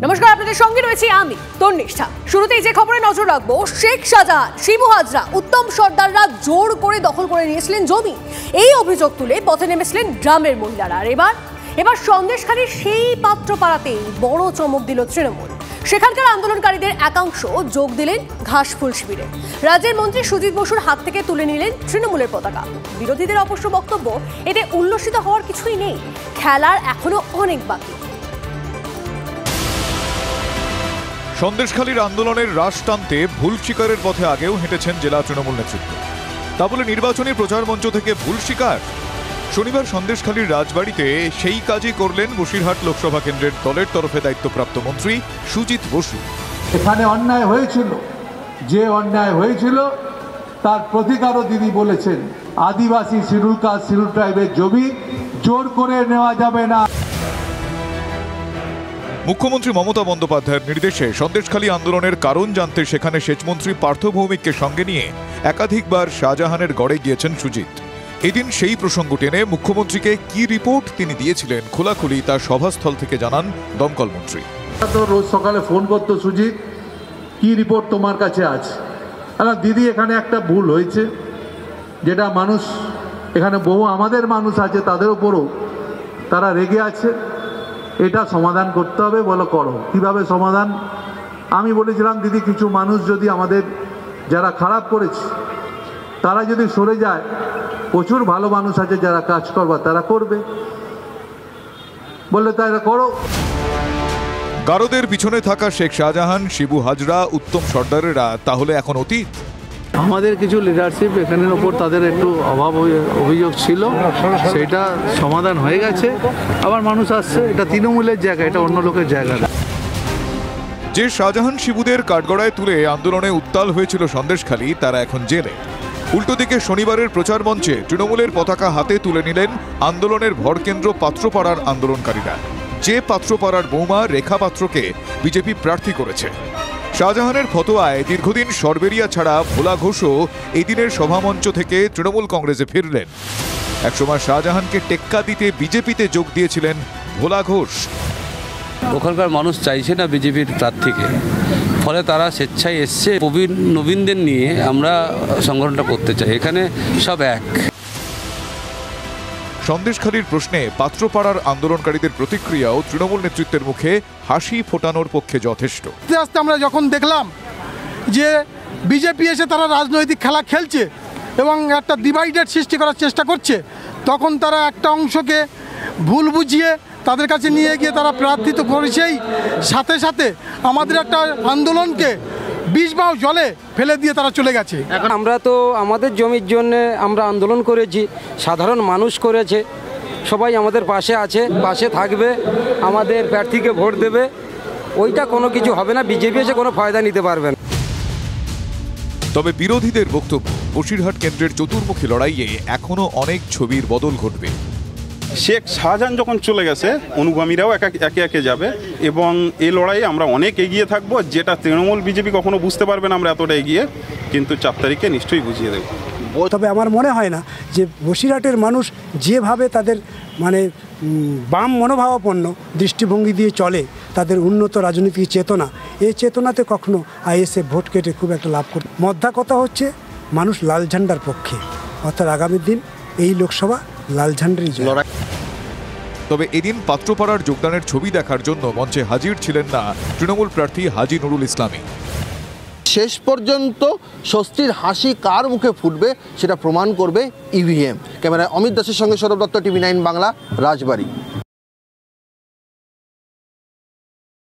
নমস্কার, আপনাদের সঙ্গে রয়েছি আমি তন্নিষ্ঠা। শুরুতেই যে খবরে নজর রাখবো, শেখ শাহজাহান, শিবু হাজরা, উত্তম সর্দাররা জোর করে দখল করে নিয়েছিলেন জমি। এই অভিযোগ তুলে পথে নেমেছিলেন গ্রামের মহিলারা। আর এবার সন্দেশখালীর সেই পাত্রপাড়াতেই বড় চমক দিল তৃণমূল। সেখানকার আন্দোলনকারীদের একাংশ যোগ দিলেন ঘাসফুল শিবিরে। রাজ্যের মন্ত্রী সুজিত বসুর হাত থেকে তুলে নিলেন তৃণমূলের পতাকা। বিরোধীদের অবশ্য বক্তব্য, এতে উল্লসিত হওয়ার কিছুই নেই, খেলার এখনো অনেক বাকি। সন্দেশখালীর আন্দোলনের রাশ টানতে ভুল স্বীকারের পথে আগেও হেঁটেছেন জেলা তৃণমূল নেতৃত্ব। তা বলে নির্বাচনী প্রচার মঞ্চ থেকে ভুল স্বীকার? শনিবার সন্দেশখালীর রাজবাড়িতে সেই কাজই করলেন বসিরহাট লোকসভা কেন্দ্রের দলের তরফে দায়িত্বপ্রাপ্ত মন্ত্রী সুজিত বসু। এখানে অন্যায় হয়েছিল, যে অন্যায় হয়েছিল তার প্রতিকারও তিনি বলেছেন। আদিবাসী শিডিউল কাস্ট শিডিউল ট্রাইবের জমি জোর করে নেওয়া যাবে না। মুখ্যমন্ত্রী মমতা বন্দ্যোপাধ্যায়ের নির্দেশে সন্দেশখালী আন্দোলনের কারণ জানতে সেখানে সেচমন্ত্রী পার্থ ভৌমিককে সঙ্গে নিয়ে একাধিকবার শাহজাহানের গড়ে গিয়েছেন সুজিত। এদিন সেই প্রসঙ্গ টেনে মুখ্যমন্ত্রীকে কি রিপোর্ট তিনি দিয়েছিলেন খোলাখুলি তার সভাস্থল থেকে জানান দমকল মন্ত্রী। রোজ সকালে ফোন করতো, সুজিত কি রিপোর্ট তোমার কাছে আছে? দিদি, এখানে একটা ভুল হয়েছে, যেটা মানুষ এখানে বহু আমাদের মানুষ আছে, তাদের উপরও তারা রেগে আছে, এটা সমাধান করতে হবে। বলো করো, কিভাবে সমাধান? আমি বলেছিলাম, দিদি কিছু মানুষ যদি আমাদের যারা খারাপ করেছে তারা যদি সরে যায়, প্রচুর ভালো মানুষ আছে যারা কাজ করবে, তারা করবে। বললে তাই করো। গারদের পিছনে থাকা শেখ শাহজাহান, শিবু হাজরা, উত্তম সর্দারেরা তাহলে এখন অতীত? আমাদের কিছু লিডারশিপ এখানের ওপর তাদের একটু অভাব অভিযোগ ছিল, সেটা সমাধান হয়ে গেছে। আবার মানুষ আসছে, এটা তৃণমূলের জায়গা, এটা অন্য লোকের জায়গা না। যে শাহজাহান শিবুদের কাঠগড়ায় তুলে আন্দোলনে উত্তাল হয়েছিল সন্দেশখালী, তারা এখন জেলে। উল্টো দিকে শনিবারের প্রচার মঞ্চে তৃণমূলের পতাকা হাতে তুলে নিলেন আন্দোলনের ভরকেন্দ্র পাত্রপাড়ার আন্দোলনকারীরা। যে পাত্রপাড়ার বৌমা রেখা পাত্রকে বিজেপি প্রার্থী করেছে। শাহজাহানের ফতোয়ায় দীর্ঘদিন সরবেরিয়া ছাড়া ভোলা ঘোষও এদিনের সভামঞ্চ থেকে তৃণমূল কংগ্রেসে ফিরলেন। একসময় শাহজাহানকে টেক্কা দিতে বিজেপিতে যোগ দিয়েছিলেন ভোলা ঘোষ। ওখানকার মানুষ চাইছে না বিজেপির প্রার্থীকে, ফলে তারা স্বেচ্ছায় এসছে। প্রবীণ নবীনদের নিয়ে আমরা সংগঠনটা করতে চাই, এখানে সব এক। সন্দেশখালীর প্রশ্নে পাত্রপাড়ার আন্দোলনকারীদের প্রতিক্রিয়াও তৃণমূল নেতৃত্বের মুখে হাসি ফোটানোর পক্ষে যথেষ্ট। আস্তে আস্তে আমরা যখন দেখলাম যে বিজেপি এসে তারা রাজনৈতিক খেলা খেলছে এবং একটা ডিভাইডেড সৃষ্টি করার চেষ্টা করছে, তখন তারা একটা অংশকে ভুল বুঝিয়ে তাদের কাছে নিয়ে গিয়ে তারা প্রার্থী তো করেছেই, সাথে সাথে আমাদের একটা আন্দোলনকে বিষবাও জলে ফেলে দিয়ে তারা চলে গেছে। এখন আমরা তো আমাদের জমির জন্য আমরা আন্দোলন করেছি, সাধারণ মানুষ করেছে, সবাই আমাদের পাশে আছে, পাশে থাকবে, আমাদের প্রার্থীকে ভোট দেবে। ওইটা কোনো কিছু হবে না, বিজেপি এসে কোনো ফায়দা নিতে পারবে না। তবে বিরোধীদের বক্তব্য, বসিরহাট কেন্দ্রের চতুর্মুখী লড়াইয়ে এখনো অনেক ছবির বদল ঘটবে। শেখ শাহজাহান যখন চলে গেছে, অনুগামীরাও একে একে যাবে এবং এই লড়াইয়ে আমরা অনেক এগিয়ে থাকবো, যেটা তৃণমূল বিজেপি কখনো বুঝতে পারবে না আমরা এতটা এগিয়ে, কিন্তু 4 তারিখে নিশ্চয়ই বুঝিয়ে দেব। তবে আমার মনে হয় না যে বসিরহাটের মানুষ যেভাবে তাদের বাম মনোভাবাপন্ন দৃষ্টিভঙ্গি দিয়ে চলে, তাদের উন্নত রাজনৈতিক চেতনা, এই চেতনাতে কখনো আইএসএফ ভোট কেটে খুব একটা লাভ করবে। মধ্যা কথা হচ্ছে মানুষ লাল ঝান্ডার পক্ষে, অর্থাৎ আগামী দিন এই লোকসভা লাল ঝান্ডারই লড়াই। তবে এদিন পাত্রপাড়ার যোগদানের ছবি দেখার জন্য মঞ্চে হাজির ছিলেন না তৃণমূল প্রার্থী হাজি নুরুল ইসলামী। শেষ পর্যন্ত স্বস্তির হাসি কার মুখে ফুটবে সেটা প্রমাণ করবে ইভিএম। ক্যামেরায় অমিত দাসের সঙ্গে সৌরভ দত্ত, টিভি 9 বাংলা, রাজবাড়ী।